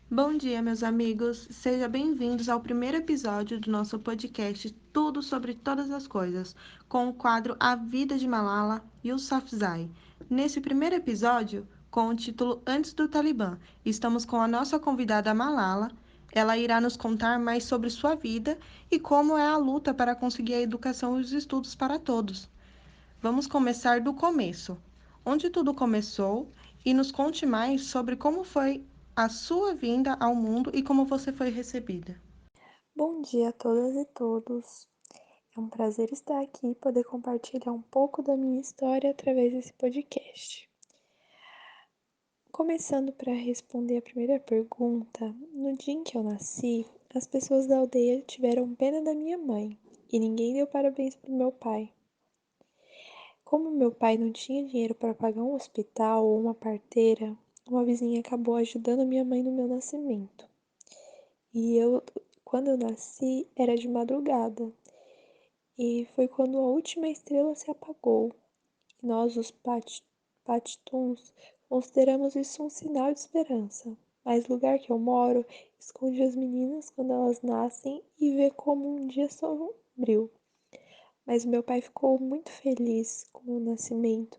Bom dia, meus amigos. Sejam bem-vindos ao primeiro episódio do nosso podcast Tudo sobre Todas as Coisas, com o quadro A Vida de Malala Yousafzai. Nesse primeiro episódio, com o título Antes do Talibã, estamos com a nossa convidada Malala. Ela irá nos contar mais sobre sua vida e como é a luta para conseguir a educação e os estudos para todos. Vamos começar do começo, onde tudo começou, e nos conte mais sobre como foi a sua vinda ao mundo e como você foi recebida. Bom dia a todas e todos. É um prazer estar aqui e poder compartilhar um pouco da minha história através desse podcast. Começando para responder a primeira pergunta, no dia em que eu nasci, as pessoas da aldeia tiveram pena da minha mãe e ninguém deu parabéns para o meu pai. Como meu pai não tinha dinheiro para pagar um hospital ou uma parteira, uma vizinha acabou ajudando minha mãe no meu nascimento. Quando eu nasci, era de madrugada. E foi quando a última estrela se apagou. E nós, os Pashtuns, consideramos isso um sinal de esperança. Mas o lugar que eu moro esconde as meninas quando elas nascem e vê como um dia sombrio. Mas meu pai ficou muito feliz com o meu nascimento.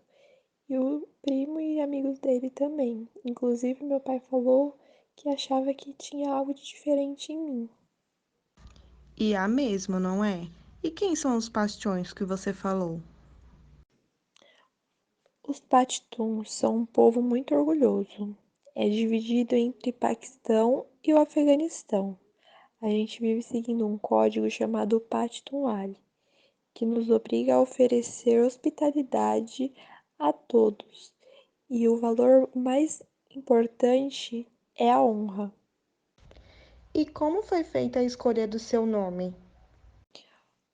E o primo e amigos dele também. Inclusive, meu pai falou que achava que tinha algo de diferente em mim. E há mesmo, não é? E quem são os bastiões que você falou? Os Pashtuns são um povo muito orgulhoso. É dividido entre Paquistão e o Afeganistão. A gente vive seguindo um código chamado Pashtunwali, que nos obriga a oferecer hospitalidade a todos. E o valor mais importante é a honra. E como foi feita a escolha do seu nome?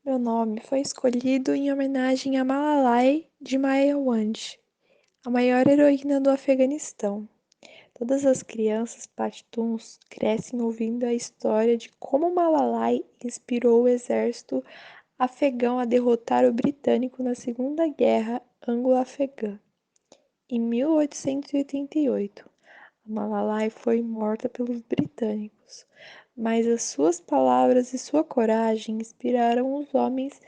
Meu nome foi escolhido em homenagem a Malalai de Mayawand, a maior heroína do Afeganistão. Todas as crianças pashtuns crescem ouvindo a história de como Malalai inspirou o exército afegão a derrotar o britânico na Segunda Guerra Anglo-Afegã. Em 1888, a Malalai foi morta pelos britânicos, mas as suas palavras e sua coragem inspiraram os homens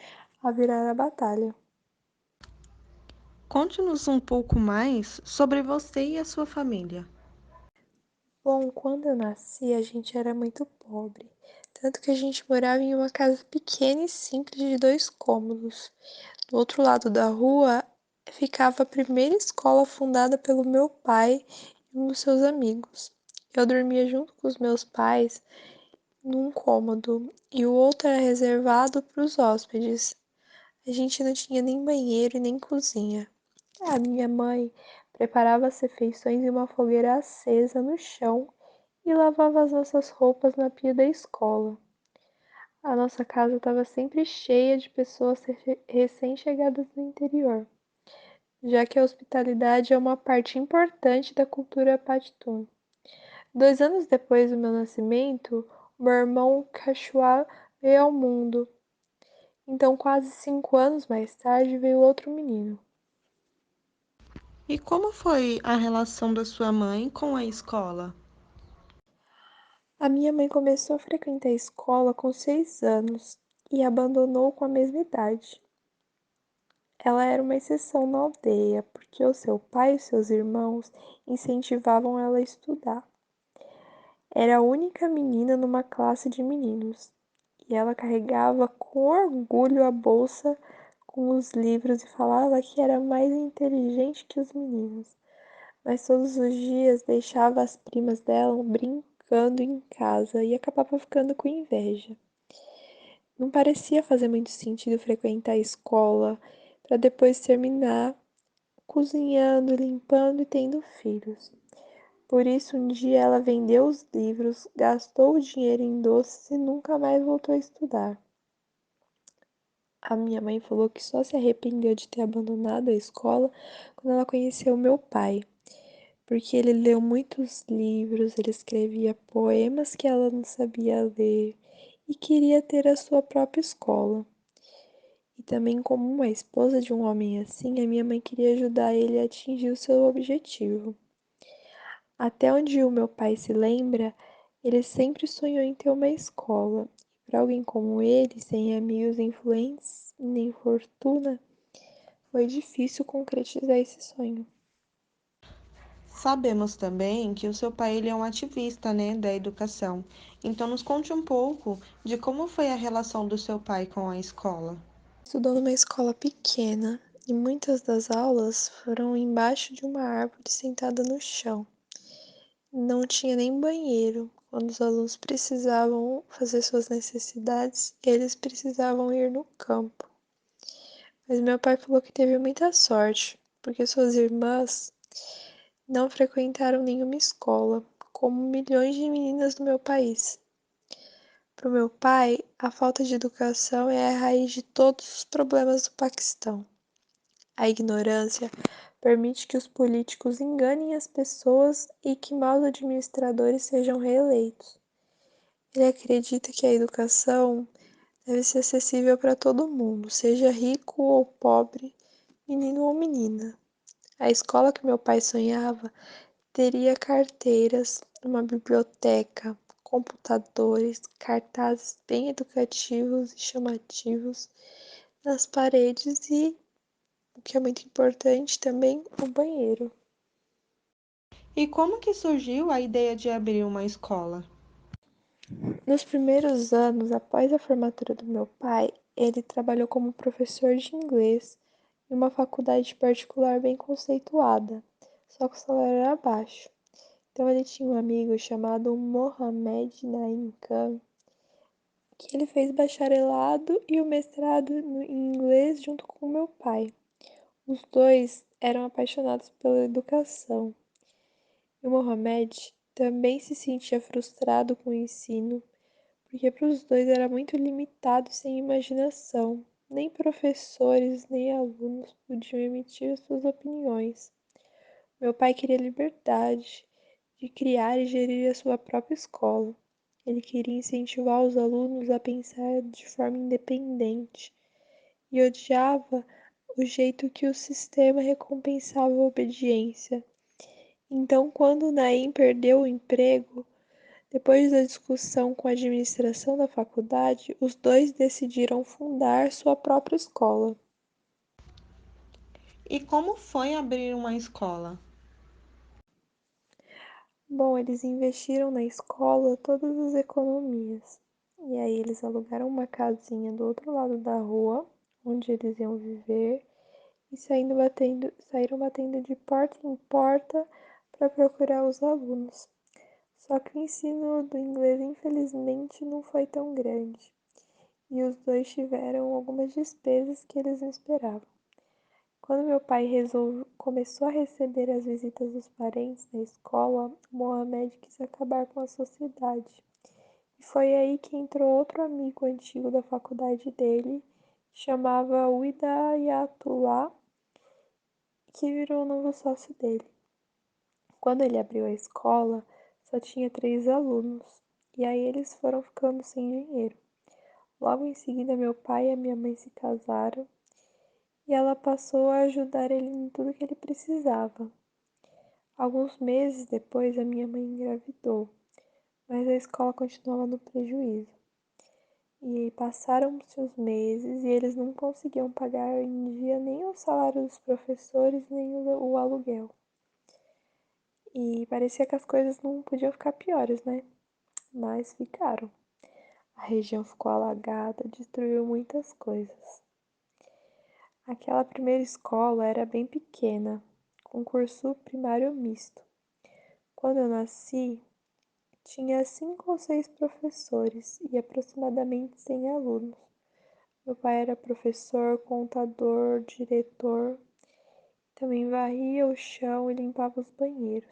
a virar a batalha. Conte-nos um pouco mais sobre você e a sua família. Bom, quando eu nasci, a gente era muito pobre, tanto que a gente morava em uma casa pequena e simples de 2 cômodos. Do outro lado da rua ficava a primeira escola fundada pelo meu pai e um dos seus amigos. Eu dormia junto com os meus pais num cômodo e o outro era reservado para os hóspedes. A gente não tinha nem banheiro e nem cozinha. A minha mãe preparava as refeições em uma fogueira acesa no chão e lavava as nossas roupas na pia da escola. A nossa casa estava sempre cheia de pessoas recém-chegadas do interior, já que a hospitalidade é uma parte importante da cultura Pashtun. 2 anos depois do meu nascimento, o meu irmão Quechua veio ao mundo. Então, quase 5 anos mais tarde, veio outro menino. E como foi a relação da sua mãe com a escola? A minha mãe começou a frequentar a escola com 6 anos e abandonou com a mesma idade. Ela era uma exceção na aldeia, porque o seu pai e seus irmãos incentivavam ela a estudar. Era a única menina numa classe de meninos, e ela carregava com orgulho a bolsa com os livros e falava que era mais inteligente que os meninos. Mas todos os dias deixava as primas dela brincando em casa e acabava ficando com inveja. Não parecia fazer muito sentido frequentar a escola para depois terminar cozinhando, limpando e tendo filhos. Por isso, um dia ela vendeu os livros, gastou o dinheiro em doces e nunca mais voltou a estudar. A minha mãe falou que só se arrependeu de ter abandonado a escola quando ela conheceu meu pai, porque ele leu muitos livros, ele escrevia poemas que ela não sabia ler e queria ter a sua própria escola. E também, como uma esposa de um homem assim, a minha mãe queria ajudar ele a atingir o seu objetivo. Até onde o meu pai se lembra, Ele sempre sonhou em ter uma escola. E para alguém como ele, sem amigos influentes nem fortuna, foi difícil concretizar esse sonho. Sabemos também que o seu pai ele é um ativista, né, da educação. Então, nos conte um pouco de como foi a relação do seu pai com a escola. Estudou numa escola pequena e muitas das aulas foram embaixo de uma árvore sentada no chão. Não tinha nem banheiro. Quando os alunos precisavam fazer suas necessidades, eles precisavam ir no campo. Mas meu pai falou que teve muita sorte, porque suas irmãs não frequentaram nenhuma escola, como milhões de meninas do meu país. Para o meu pai, a falta de educação é a raiz de todos os problemas do Paquistão. A ignorância permite que os políticos enganem as pessoas e que maus administradores sejam reeleitos. Ele acredita que a educação deve ser acessível para todo mundo, seja rico ou pobre, menino ou menina. A escola que meu pai sonhava teria carteiras, uma biblioteca, computadores, cartazes bem educativos e chamativos nas paredes e, o que é muito importante também, o banheiro. E como que surgiu a ideia de abrir uma escola? Nos primeiros anos, após a formatura do meu pai, ele trabalhou como professor de inglês em uma faculdade particular bem conceituada, só que o salário era baixo. Então ele tinha um amigo chamado Mohamed Naim Khan, que ele fez bacharelado e o mestrado em inglês junto com meu pai. Os dois eram apaixonados pela educação. E o Mohamed também se sentia frustrado com o ensino, porque para os dois era muito limitado e sem imaginação. Nem professores, nem alunos podiam emitir suas opiniões. Meu pai queria liberdade de criar e gerir a sua própria escola. Ele queria incentivar os alunos a pensar de forma independente e odiava o jeito que o sistema recompensava a obediência. Então, quando Naim perdeu o emprego, depois da discussão com a administração da faculdade, os dois decidiram fundar sua própria escola. E como foi abrir uma escola? Bom, eles investiram na escola todas as economias. E aí eles alugaram uma casinha do outro lado da rua, onde eles iam viver, e saíram batendo de porta em porta para procurar os alunos. Só que o ensino do inglês, infelizmente, não foi tão grande. E os dois tiveram algumas despesas que eles não esperavam. Quando meu pai começou a receber as visitas dos parentes na escola, Mohamed quis acabar com a sociedade. E foi aí que entrou outro amigo antigo da faculdade dele, chamava Widayatullah, que virou o novo sócio dele. Quando ele abriu a escola, só tinha 3 alunos, e aí eles foram ficando sem dinheiro. Logo em seguida, meu pai e a minha mãe se casaram e ela passou a ajudar ele em tudo que ele precisava. Alguns meses depois, a minha mãe engravidou, mas a escola continuava no prejuízo. E passaram-se os meses e eles não conseguiam pagar em dia nem o salário dos professores, nem o aluguel. E parecia que as coisas não podiam ficar piores, né? Mas ficaram. A região ficou alagada, destruiu muitas coisas. Aquela primeira escola era bem pequena, com curso primário misto. Quando eu nasci, tinha 5 ou 6 professores e aproximadamente 100 alunos. Meu pai era professor, contador, diretor, também varria o chão e limpava os banheiros.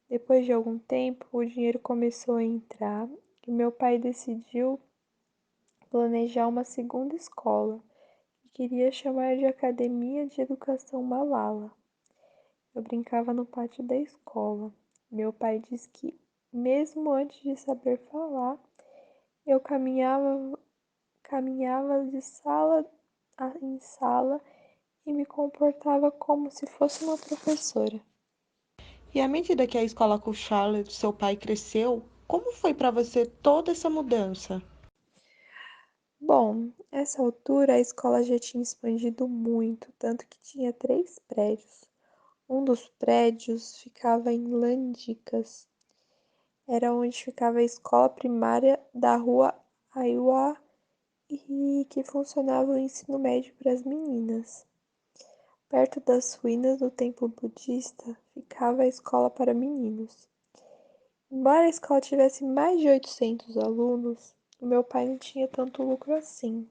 Depois de algum tempo, o dinheiro começou a entrar e meu pai decidiu planejar uma segunda escola, que queria chamar de Academia de Educação Malala. Eu brincava no pátio da escola. Meu pai diz que, mesmo antes de saber falar, eu caminhava de sala em sala e me comportava como se fosse uma professora. E à medida que a escola com Charlotte, seu pai, cresceu, Como foi para você toda essa mudança? Bom, nessa altura a escola já tinha expandido muito, tanto que tinha 3 prédios. Um dos prédios ficava em Landicas, era onde ficava a escola primária da rua Aiuá e que funcionava o ensino médio para as meninas. Perto das ruínas do templo budista ficava a escola para meninos. Embora a escola tivesse mais de 800 alunos, o meu pai não tinha tanto lucro assim,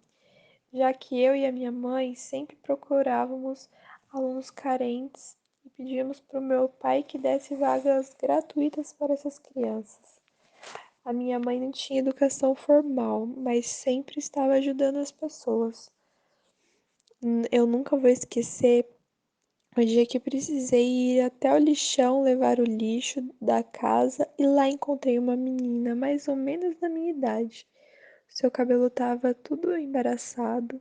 já que eu e a minha mãe sempre procurávamos alunos carentes e pedíamos para o meu pai que desse vagas gratuitas para essas crianças. A minha mãe não tinha educação formal, mas sempre estava ajudando as pessoas. Eu nunca vou esquecer o dia que precisei ir até o lixão levar o lixo da casa e lá encontrei uma menina mais ou menos da minha idade. Seu cabelo estava tudo embaraçado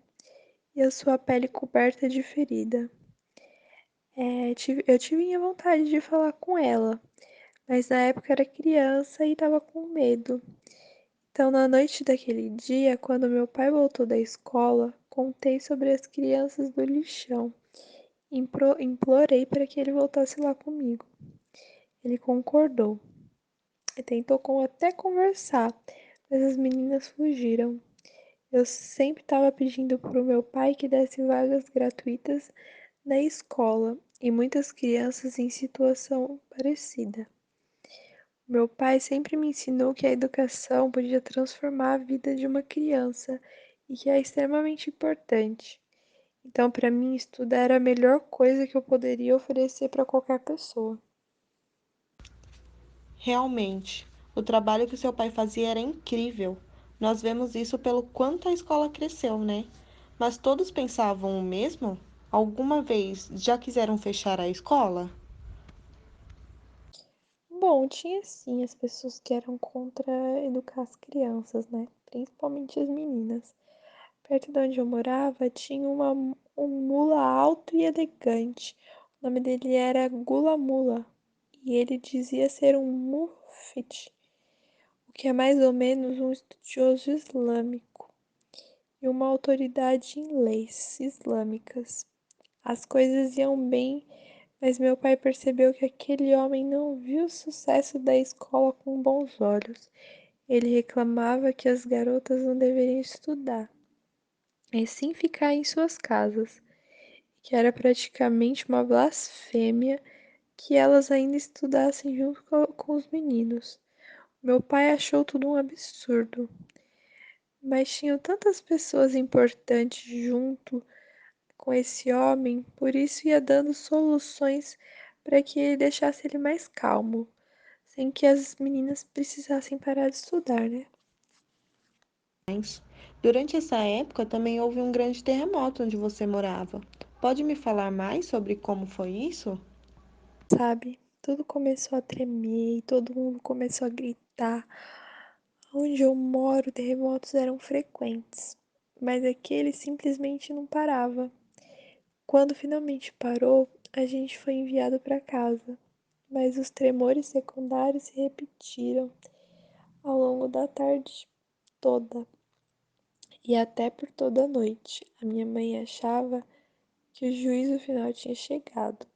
e a sua pele coberta de ferida. Eu tive vontade de falar com ela, mas na época era criança e estava com medo. Então, na noite daquele dia, quando meu pai voltou da escola, contei sobre as crianças do lixão. Implorei para que ele voltasse lá comigo. Ele concordou e tentou até conversar, mas as meninas fugiram. Eu sempre estava pedindo para o meu pai que desse vagas gratuitas na escola e muitas crianças em situação parecida. Meu pai sempre me ensinou que a educação podia transformar a vida de uma criança e que é extremamente importante. Então, para mim, estudar era a melhor coisa que eu poderia oferecer para qualquer pessoa. Realmente, o trabalho que seu pai fazia era incrível. Nós vemos isso pelo quanto a escola cresceu, né? Mas todos pensavam o mesmo? Alguma vez já quiseram fechar a escola? Bom, tinha sim as pessoas que eram contra educar as crianças, né? Principalmente as meninas. Perto de onde eu morava, tinha um mula alto e elegante. O nome dele era Gula Mula e ele dizia ser um mufti, o que é mais ou menos um estudioso islâmico e uma autoridade em leis islâmicas. As coisas iam bem, mas meu pai percebeu que aquele homem não viu o sucesso da escola com bons olhos. Ele reclamava que as garotas não deveriam estudar, e sim ficar em suas casas, que era praticamente uma blasfêmia que elas ainda estudassem junto com os meninos. Meu pai achou tudo um absurdo, mas tinham tantas pessoas importantes junto com esse homem, por isso ia dando soluções para que ele deixasse ele mais calmo, sem que as meninas precisassem parar de estudar, né? Durante essa época também houve um grande terremoto onde você morava. Pode me falar mais sobre como foi isso? Sabe? Tudo começou a tremer e todo mundo começou a gritar. Onde eu moro, terremotos eram frequentes, mas aquele simplesmente não parava. Quando finalmente parou, a gente foi enviado para casa, mas os tremores secundários se repetiram ao longo da tarde toda e até por toda a noite. A minha mãe achava que o juízo final tinha chegado.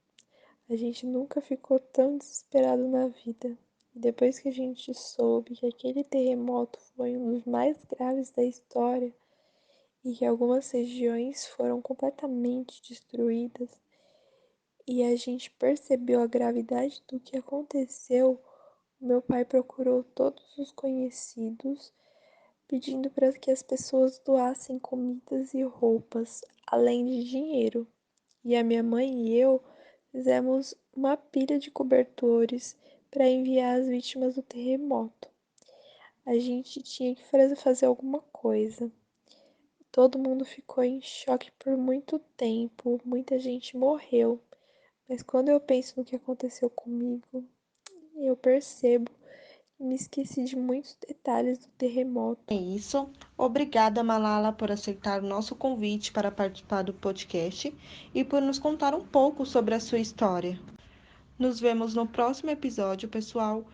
A gente nunca ficou tão desesperado na vida. E depois que a gente soube que aquele terremoto foi um dos mais graves da história e que algumas regiões foram completamente destruídas, e a gente percebeu a gravidade do que aconteceu, meu pai procurou todos os conhecidos, pedindo para que as pessoas doassem comidas e roupas, além de dinheiro. E a minha mãe e eu fizemos uma pilha de cobertores para enviar às vítimas do terremoto. A gente tinha que fazer alguma coisa. Todo mundo ficou em choque por muito tempo, muita gente morreu. Mas quando eu penso no que aconteceu comigo, eu percebo que me esqueci de muitos detalhes do É terremoto. isso. Obrigada, Malala, por aceitar o nosso convite para participar do podcast e por nos contar um pouco sobre a sua história. Nos vemos no próximo episódio, pessoal.